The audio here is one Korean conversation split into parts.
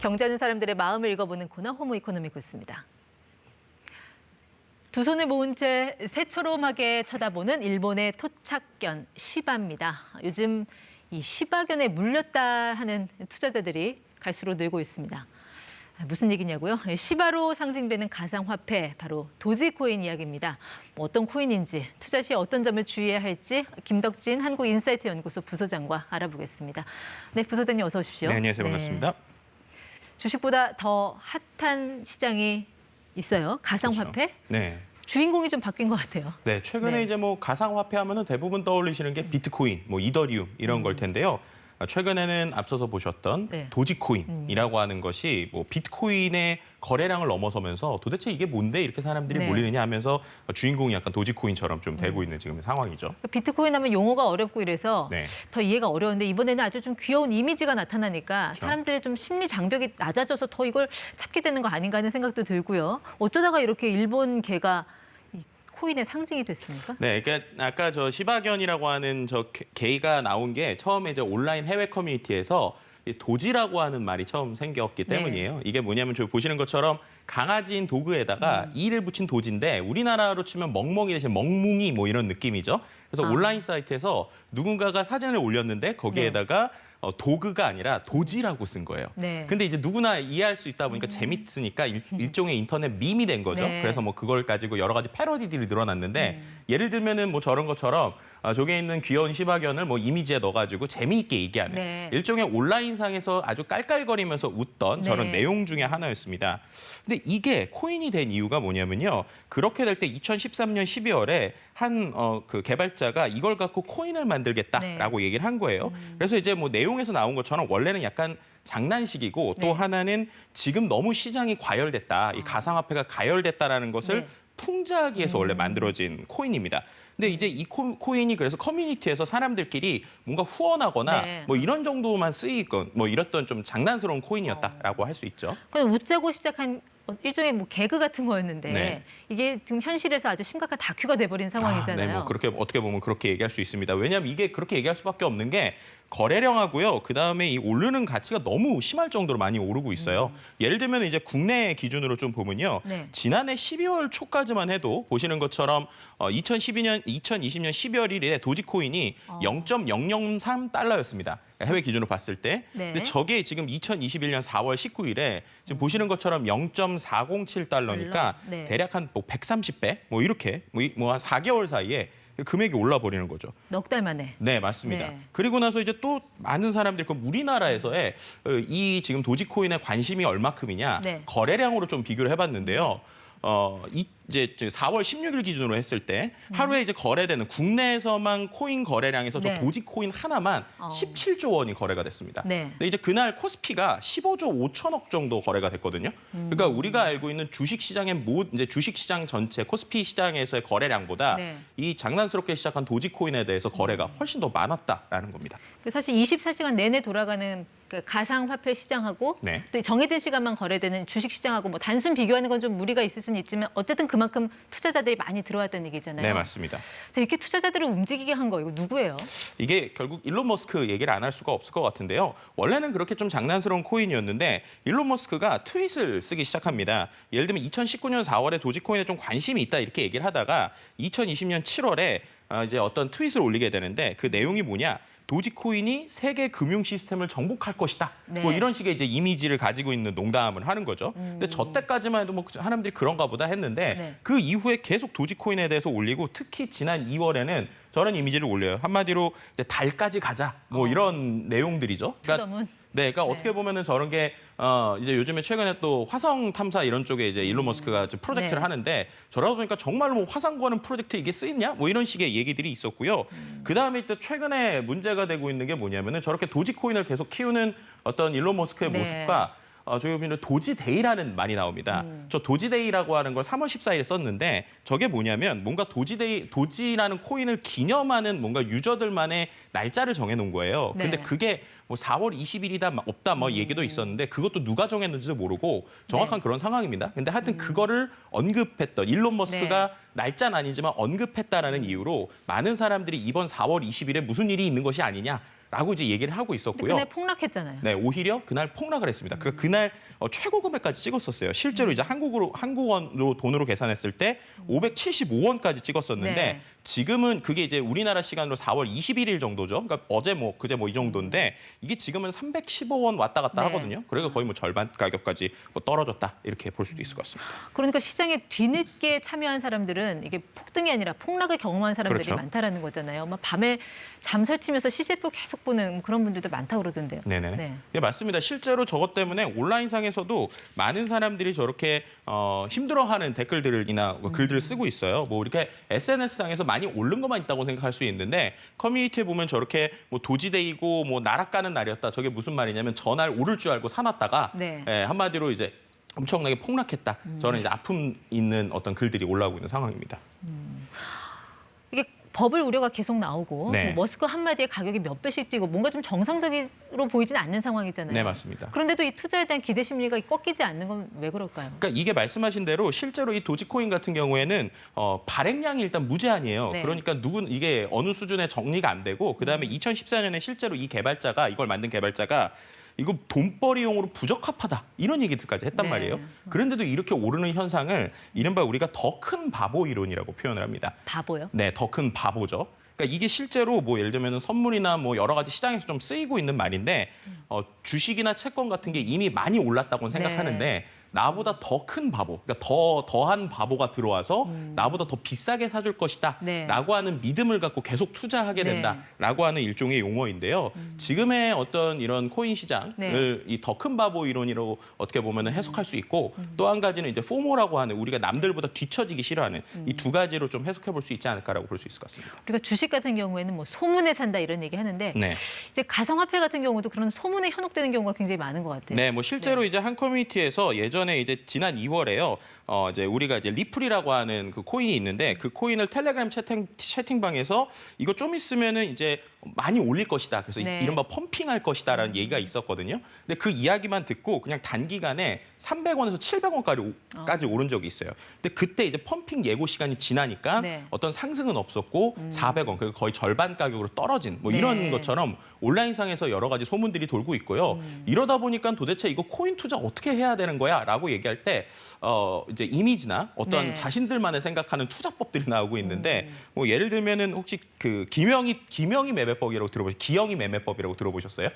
경제하는 사람들의 마음을 읽어보는 코너 호모 이코노미크스입니다. 두 손을 모은 채 새초롬하게 쳐다보는 일본의 토착견 시바입니다. 요즘 이 시바견에 물렸다 하는 투자자들이 갈수록 늘고 있습니다. 무슨 얘기냐고요? 시바로 상징되는 가상화폐, 바로 도지코인 이야기입니다. 어떤 코인인지, 투자 시 어떤 점을 주의해야 할지 김덕진 한국인사이트 연구소 부소장과 알아보겠습니다. 네, 부소장님 어서 오십시오. 네, 안녕하세요. 반갑습니다. 주식보다 더 핫한 시장이 있어요. 가상화폐? 그렇죠. 네. 주인공이 좀 바뀐 것 같아요. 네, 최근에 네. 이제 뭐 가상화폐 하면은 대부분 떠올리시는 게 비트코인, 뭐 이더리움 이런 걸 텐데요. 최근에는 앞서서 보셨던 네. 도지코인이라고 하는 것이 뭐 비트코인의 거래량을 넘어서면서 도대체 이게 뭔데 이렇게 사람들이 네. 몰리느냐 하면서 주인공이 약간 도지코인처럼 좀 되고 있는 지금 상황이죠. 비트코인 하면 용어가 어렵고 이래서 네. 더 이해가 어려운데 이번에는 아주 좀 귀여운 이미지가 나타나니까 그렇죠. 사람들의 좀 심리 장벽이 낮아져서 더 이걸 찾게 되는 거 아닌가 하는 생각도 들고요. 어쩌다가 이렇게 일본 개가 이 코인의 상징이 됐습니까? 네, 그러니까 아까 저 시바견이라고 하는 저 개가 나온 게 처음에 이제 온라인 해외 커뮤니티에서 이 도지라고 하는 말이 처음 생겼기 네. 때문이에요. 이게 뭐냐면 저 보시는 것처럼 강아지인 도그에다가 이를 붙인 도지인데 우리나라로 치면 멍멍이 대신 멍뭉이 뭐 이런 느낌이죠. 그래서 온라인 사이트에서 누군가가 사진을 올렸는데 거기에다가 도그가 아니라 도지라고 쓴 거예요. 네. 근데 이제 누구나 이해할 수 있다 보니까 재밌으니까 일종의 인터넷 밈이 된 거죠. 네. 그래서 뭐 그걸 가지고 여러 가지 패러디들이 늘어났는데 예를 들면은 뭐 저런 것처럼 저기에 있는 귀여운 시바견을 뭐 이미지에 넣어가지고 재미있게 얘기하는 네. 일종의 온라인상에서 아주 깔깔거리면서 웃던 저런 네. 내용 중에 하나였습니다. 근데 이게 코인이 된 이유가 뭐냐면요. 그렇게 될 때 2013년 12월에 한 그 개발자가 이걸 갖고 코인을 만들겠다라고 얘기를 한 거예요. 그래서 이제 뭐 내용에서 나온 것처럼 원래는 약간 장난식이고 또 네. 하나는 지금 너무 시장이 과열됐다. 이 가상화폐가 가열됐다라는 것을 네. 풍자하기 위해서 원래 만들어진 코인입니다. 근데 이제 이 코인이 그래서 커뮤니티에서 사람들끼리 뭔가 후원하거나 네. 뭐 이런 정도만 쓰이건 뭐 이랬던 좀 장난스러운 코인이었다라고 할 수 있죠. 그냥 웃자고 시작한 일종의 뭐 개그 같은 거였는데 네. 이게 지금 현실에서 아주 심각한 다큐가 돼버린 상황이잖아요. 네, 뭐 그렇게 어떻게 보면 그렇게 얘기할 수 있습니다. 왜냐하면 이게 그렇게 얘기할 수밖에 없는 게 거래량하고요. 그다음에 이 오르는 가치가 너무 심할 정도로 많이 오르고 있어요. 예를 들면 이제 국내 기준으로 좀 보면요. 네. 지난해 12월 초까지만 해도 보시는 것처럼 2020년 12월 1일에 도지코인이 0.003달러였습니다. 해외 기준으로 봤을 때. 네. 근데 저게 지금 2021년 4월 19일에 지금 보시는 것처럼 0.407달러니까 네. 대략 한 뭐 130배 뭐 이렇게 뭐 한 4개월 사이에 금액이 올라 버리는 거죠. 넉 달 만에. 네, 맞습니다. 네. 그리고 나서 이제 또 많은 사람들이 그럼 우리나라에서의 이 지금 도지코인에 관심이 얼마큼이냐 네. 거래량으로 좀 비교를 해봤는데요. 이제 4월 16일 기준으로 했을 때 하루에 이제 거래되는 국내에서만 코인 거래량에서 네. 저 도지코인 하나만 17조 원이 거래가 됐습니다. 네. 근데 이제 그날 코스피가 15조 5천억 정도 거래가 됐거든요. 그러니까 우리가 알고 있는 주식 시장의 이제 주식 시장 전체 코스피 시장에서의 거래량보다 네. 이 장난스럽게 시작한 도지코인에 대해서 거래가 훨씬 더 많았다라는 겁니다. 사실 24시간 내내 돌아가는 그 가상화폐 시장하고 네. 또 정해진 시간만 거래되는 주식 시장하고 뭐 단순 비교하는 건 좀 무리가 있을 수는 있지만 어쨌든 그만큼 투자자들이 많이 들어왔다는 얘기잖아요. 네, 맞습니다. 자, 이렇게 투자자들을 움직이게 한 거 이거 누구예요? 이게 결국 일론 머스크 얘기를 안 할 수가 없을 것 같은데요. 원래는 그렇게 좀 장난스러운 코인이었는데 일론 머스크가 트윗을 쓰기 시작합니다. 예를 들면 2019년 4월에 도지코인에 좀 관심이 있다 이렇게 얘기를 하다가 2020년 7월에 이제 어떤 트윗을 올리게 되는데 그 내용이 뭐냐? 도지코인이 세계 금융 시스템을 정복할 것이다. 네. 뭐 이런 식의 이제 이미지를 가지고 있는 농담을 하는 거죠. 근데 저 때까지만 해도 뭐 사람들이 그런가 보다 했는데 네. 그 이후에 계속 도지코인에 대해서 올리고 특히 지난 2월에는 저런 이미지를 올려요. 한마디로 이제 달까지 가자. 뭐 이런 내용들이죠. 투더문. 네, 그러니까 네. 어떻게 보면은 저런 게 이제 요즘에 최근에 또 화성 탐사 이런 쪽에 이제 일론 머스크가 좀 프로젝트를 네. 하는데 저러다 보니까 정말로 뭐 화성 가는 프로젝트 이게 쓰이냐? 뭐 이런 식의 얘기들이 있었고요. 그다음에 또 최근에 문제가 되고 있는 게 뭐냐면은 저렇게 도지코인을 계속 키우는 어떤 일론 머스크의 네. 모습과 저희 보면 도지데이라는 말이 나옵니다. 저 도지데이라고 하는 걸 3월 14일에 썼는데 저게 뭐냐면 뭔가 도지라는 코인을 기념하는 뭔가 유저들만의 날짜를 정해놓은 거예요. 근데 네. 그게 뭐 4월 20일이다 없다 뭐 얘기도 있었는데 그것도 누가 정했는지도 모르고 정확한 네. 그런 상황입니다. 근데 하여튼 그거를 언급했던 일론 머스크가 네. 날짜는 아니지만 언급했다라는 이유로 많은 사람들이 이번 4월 20일에 무슨 일이 있는 것이 아니냐 라고 이제 얘기를 하고 근데 있었고요. 그날 폭락했잖아요. 네, 오히려 그날 폭락을 했습니다. 그날 최고 금액까지 찍었었어요. 실제로 이제 한국원으로 돈으로 계산했을 때 575원까지 찍었었는데 네. 지금은 그게 이제 우리나라 시간으로 4월 21일 정도죠. 그러니까 어제 뭐 그제 뭐 이 정도인데 이게 지금은 315원 왔다 갔다 네. 하거든요. 그러니까 거의 뭐 절반 가격까지 뭐 떨어졌다 이렇게 볼 수도 있을 것 같습니다. 그러니까 시장에 뒤늦게 참여한 사람들은 이게 폭등이 아니라 폭락을 경험한 사람들이 그렇죠. 많다라는 거잖아요. 막 밤에 잠 설치면서 시세표 계속 보는 그런 분들도 많다고 그러던데요. 네네. 네. 네, 맞습니다. 실제로 저것 때문에 온라인상에서도 많은 사람들이 저렇게 힘들어하는 댓글들이나 글들을 쓰고 있어요. 뭐 이렇게 SNS상에서 많이 오른 것만 있다고 생각할 수 있는데 커뮤니티에 보면 저렇게 뭐 도지데이고 뭐 날아가는 날이었다. 저게 무슨 말이냐면 전날 오를 줄 알고 사놨다가 네. 한마디로 이제 엄청나게 폭락했다. 저는 이제 아픔 있는 어떤 글들이 올라오고 있는 상황입니다. 이게 버블 우려가 계속 나오고 네. 뭐 머스크 한마디에 가격이 몇 배씩 뛰고 뭔가 좀 정상적으로 보이진 않는 상황이잖아요. 네, 맞습니다. 그런데도 이 투자에 대한 기대 심리가 꺾이지 않는 건 왜 그럴까요? 그러니까 이게 말씀하신 대로 실제로 이 도지코인 같은 경우에는 발행량이 일단 무제한이에요. 네. 그러니까 이게 어느 수준에 정리가 안 되고 그다음에 2014년에 실제로 이걸 만든 개발자가 이거 돈벌이용으로 부적합하다 이런 얘기들까지 했단 네. 말이에요. 그런데도 이렇게 오르는 현상을 이른바 우리가 더 큰 바보 이론이라고 표현을 합니다. 바보요? 네, 더 큰 바보죠. 그러니까 이게 실제로 뭐 예를 들면 선물이나 뭐 여러 가지 시장에서 좀 쓰이고 있는 말인데 주식이나 채권 같은 게 이미 많이 올랐다고 생각하는데 나보다 더 큰 바보, 그러니까 더한 바보가 들어와서 나보다 더 비싸게 사줄 것이다 네. 라고 하는 믿음을 갖고 계속 투자하게 네. 된다라고 하는 일종의 용어인데요. 지금의 어떤 이런 코인 시장을 네. 이 더 큰 바보 이론으로 어떻게 보면 해석할 수 있고 또 한 가지는 이제 포모라고 하는 우리가 남들보다 뒤처지기 싫어하는 이 두 가지로 좀 해석해 볼 수 있지 않을까라고 볼 수 있을 것 같습니다. 우리가 주식 같은 경우에는 뭐 소문에 산다 이런 얘기 하는데 네. 이제 가상화폐 같은 경우도 그런 소문에 현혹되는 경우가 굉장히 많은 것 같아요. 네, 뭐 실제로 이제 한 커뮤니티에서 예전에 이제 지난 2월에요. 이제 우리가 이제 리플이라고 하는 그 코인이 있는데 그 코인을 텔레그램 채팅방에서 이거 좀 있으면은 이제 많이 올릴 것이다. 그래서 네. 이른바 펌핑할 것이다라는 얘기가 있었거든요. 근데 그 이야기만 듣고 그냥 단기간에 300원에서 700원까지 오른 적이 있어요. 근데 그때 이제 펌핑 예고 시간이 지나니까 네. 어떤 상승은 없었고 400원, 그리고 거의 절반 가격으로 떨어진 뭐 네. 이런 것처럼 온라인상에서 여러 가지 소문들이 돌고 있고요. 이러다 보니까 도대체 이거 코인 투자 어떻게 해야 되는 거야?라고 얘기할 때 이제 이미지나 어떤 네. 자신들만의 생각하는 투자법들이 나오고 있는데 뭐 예를 들면은 혹시 그 기영이 매매법이라고 들어보셨어요? 기영이 매매법이라고 들어보셨어요?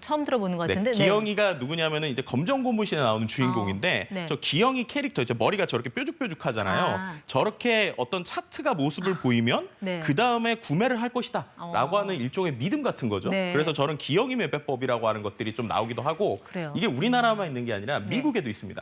처음 들어보는 것 같은데. 네, 기영이가 누구냐면은 이제 검정고무신에 나오는 주인공인데 네. 저 기영이 캐릭터 이제 머리가 저렇게 뾰족뾰족하잖아요. 아. 저렇게 어떤 차트가 모습을 보이면 네. 그 다음에 구매를 할 것이다라고 하는 일종의 믿음 같은 거죠. 네. 그래서 저런 기영이 매매법이라고 하는 것들이 좀 나오기도 하고 그래요. 이게 우리나라만 있는 게 아니라 네. 미국에도 있습니다.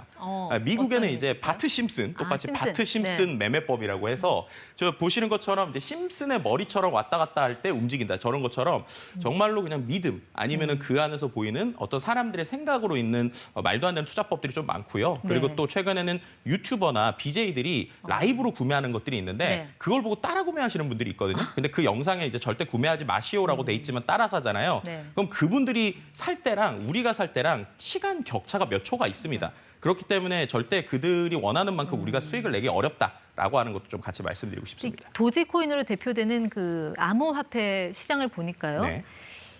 미국에는 어떤 이제 일이 바트 심슨, 똑같이 심슨. 바트 심슨 매매법이라고 해서 저 보시는 것처럼 이제 심슨의 머리처럼 왔다 갔다 할 때 움직인다. 저런 것처럼 정말로 그냥 믿음 아니면은 그 안에서 보이는 어떤 사람들의 생각으로 있는 말도 안 되는 투자법들이 좀 많고요. 그리고 네. 또 최근에는 유튜버나 BJ들이 라이브로 구매하는 것들이 있는데 네. 그걸 보고 따라 구매하시는 분들이 있거든요. 근데 그 영상에 이제 절대 구매하지 마시오라고 돼 있지만 따라 사잖아요. 네. 그럼 그분들이 살 때랑 우리가 살 때랑 시간 격차가 몇 초가 있습니다. 그렇기 때문에 절대 그들이 원하는 만큼 우리가 수익을 내기 어렵다라고 하는 것도 좀 같이 말씀드리고 싶습니다. 도지코인으로 대표되는 그 암호화폐 시장을 보니까요. 네.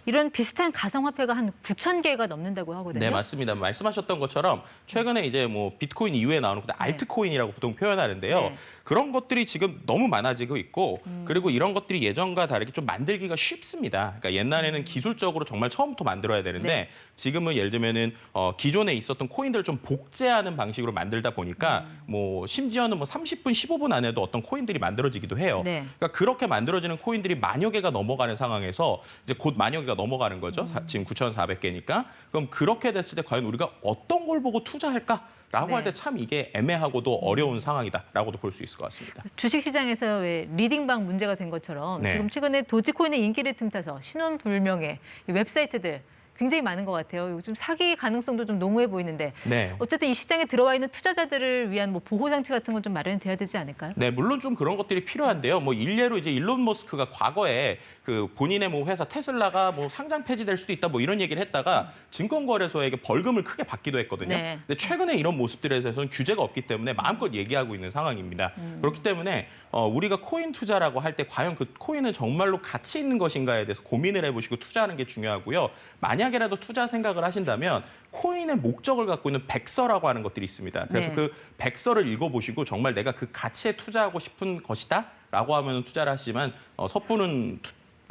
이런 비슷한 가상화폐가 한 9,000개가 넘는다고 하거든요. 네, 맞습니다. 말씀하셨던 것처럼 최근에 이제 뭐 비트코인 이후에 나오는 것들 알트코인이라고 보통 표현하는데요. 네. 그런 것들이 지금 너무 많아지고 있고 그리고 이런 것들이 예전과 다르게 좀 만들기가 쉽습니다. 그러니까 옛날에는 기술적으로 정말 처음부터 만들어야 되는데 네. 지금은 예를 들면은 기존에 있었던 코인들을 좀 복제하는 방식으로 만들다 보니까 뭐 심지어는 뭐 30분, 15분 안에도 어떤 코인들이 만들어지기도 해요. 네. 그러니까 그렇게 만들어지는 코인들이 만여 개가 넘어가는 상황에서 이제 곧 만여 개가 넘어가는 거죠. 지금 9,400개니까. 그럼 그렇게 됐을 때 과연 우리가 어떤 걸 보고 투자할까? 라고 네. 할 때 참 이게 애매하고도 어려운 상황이다라고도 볼 수 있을 것 같습니다. 주식시장에서 왜 리딩방 문제가 된 것처럼 네. 지금 최근에 도지코인의 인기를 틈타서 신원불명의 이 웹사이트들 굉장히 많은 것 같아요. 요즘 사기 가능성도 좀 농후해 보이는데 네. 어쨌든 이 시장에 들어와 있는 투자자들을 위한 뭐 보호 장치 같은 건 좀 마련이 돼야 되지 않을까요? 네, 물론 좀 그런 것들이 필요한데요. 뭐 일례로 이제 일론 머스크가 과거에 그 본인의 뭐 회사 테슬라가 뭐 상장 폐지될 수도 있다 뭐 이런 얘기를 했다가 증권거래소에게 벌금을 크게 받기도 했거든요. 네. 근데 최근에 이런 모습들에 대해서는 규제가 없기 때문에 마음껏 얘기하고 있는 상황입니다. 그렇기 때문에 우리가 코인 투자라고 할 때 과연 그 코인은 정말로 가치 있는 것인가에 대해서 고민을 해보시고 투자하는 게 중요하고요. 만약에라도 투자 생각을 하신다면 코인의 목적을 갖고 있는 백서라고 하는 것들이 있습니다. 그래서 네. 그 백서를 읽어보시고 정말 내가 그 가치에 투자하고 싶은 것이다라고 하면 투자를 하시지만 섣부른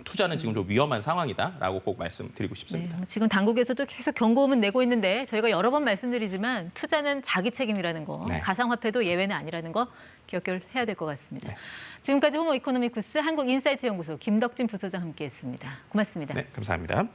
투자는 지금 좀 위험한 상황이다라고 꼭 말씀드리고 싶습니다. 네, 지금 당국에서도 계속 경고음은 내고 있는데 저희가 여러 번 말씀드리지만 투자는 자기 책임이라는 거, 네. 가상화폐도 예외는 아니라는 거 기억을 해야 될 것 같습니다. 네. 지금까지 호모 이코노미쿠스 한국인사이트 연구소 김덕진 부소장 함께했습니다. 고맙습니다. 네, 감사합니다.